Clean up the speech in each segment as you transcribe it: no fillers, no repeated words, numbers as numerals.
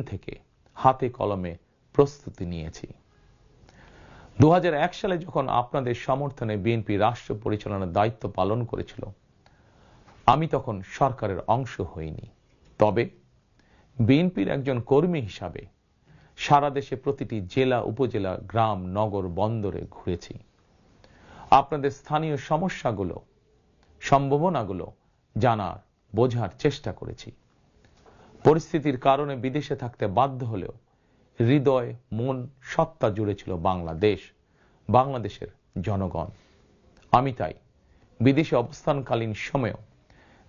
থেকে হাতে কলমে প্রস্তুতি নিয়েছি। 2001 সালে যখন আপনাদের সমর্থনে বিএনপি রাষ্ট্র পরিচালনার দায়িত্ব পালন করেছিল, আমি তখন সরকারের অংশ হইনি। তবে বিএনপির একজন কর্মী হিসাবে সারা দেশে প্রতিটি জেলা, উপজেলা, গ্রাম, নগর, বন্দরে ঘুরেছি। আপনাদের স্থানীয় সমস্যাগুলো, সম্ভাবনাগুলো জানার, বোঝার চেষ্টা করেছি। পরিস্থিতির কারণে বিদেশে থাকতে বাধ্য হলেও হৃদয়, মন, সত্তা জুড়ে ছিল বাংলাদেশ, বাংলাদেশের জনগণ। আমি তাই বিদেশে অবস্থানকালীন সময়েও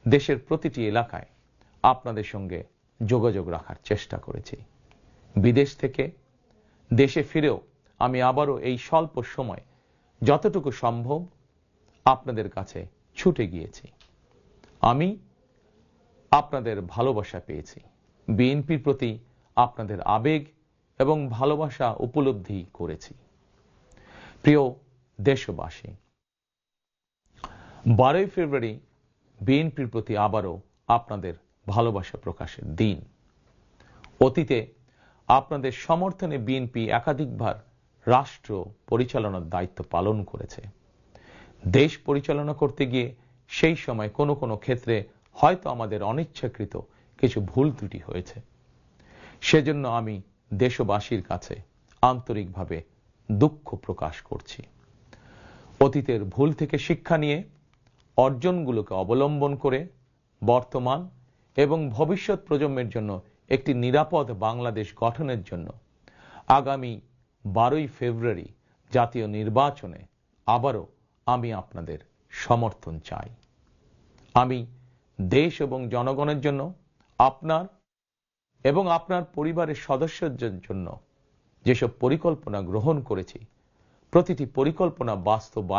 দেশের প্রতিটি এলাকায় আপনাদের সঙ্গে যোগাযোগ রাখার চেষ্টা করেছি। বিদেশ থেকে দেশে ফিরেও আমি আবারও এই স্বল্প সময় যতটুকু সম্ভব আপনাদের কাছে ছুটে গিয়েছি। আমি আপনাদের ভালোবাসা পেয়েছি, বিএনপির প্রতি আপনাদের আবেগ এবং ভালোবাসা উপলব্ধি করেছি। প্রিয় দেশবাসী, 12ই ফেব্রুয়ারি বিএনপির প্রতি আবারও আপনাদের ভালোবাসা প্রকাশের দিন। অতীতে আপনাদের সমর্থনে বিএনপি একাধিকবার রাষ্ট্র পরিচালনার দায়িত্ব পালন করেছে। দেশ পরিচালনা করতে গিয়ে সেই সময় কোনো কোনো ক্ষেত্রে হয়তো আমাদের অনিচ্ছাকৃত কিছু ভুল ত্রুটি হয়েছে। সেজন্য আমি দেশবাসীর কাছে আন্তরিকভাবে দুঃখ প্রকাশ করছি। অতীতের ভুল থেকে শিক্ষা নিয়ে অর্জনগুলোকে অবলম্বন করে বর্তমান এবং ভবিষ্যৎ প্রজন্মের জন্য একটি নিরাপদ বাংলাদেশ গঠনের জন্য আগামী 12ই ফেব্রুয়ারি জাতীয় নির্বাচনে আবারও আমি আপনাদের সমর্থন চাই। আমি দেশ এবং জনগণের জন্য, আপনার এবং আপনার পরিবারের সদস্যদের জন্য যেসব পরিকল্পনা গ্রহণ করেছি, প্রতিটি পরিকল্পনা বাস্তবায়ন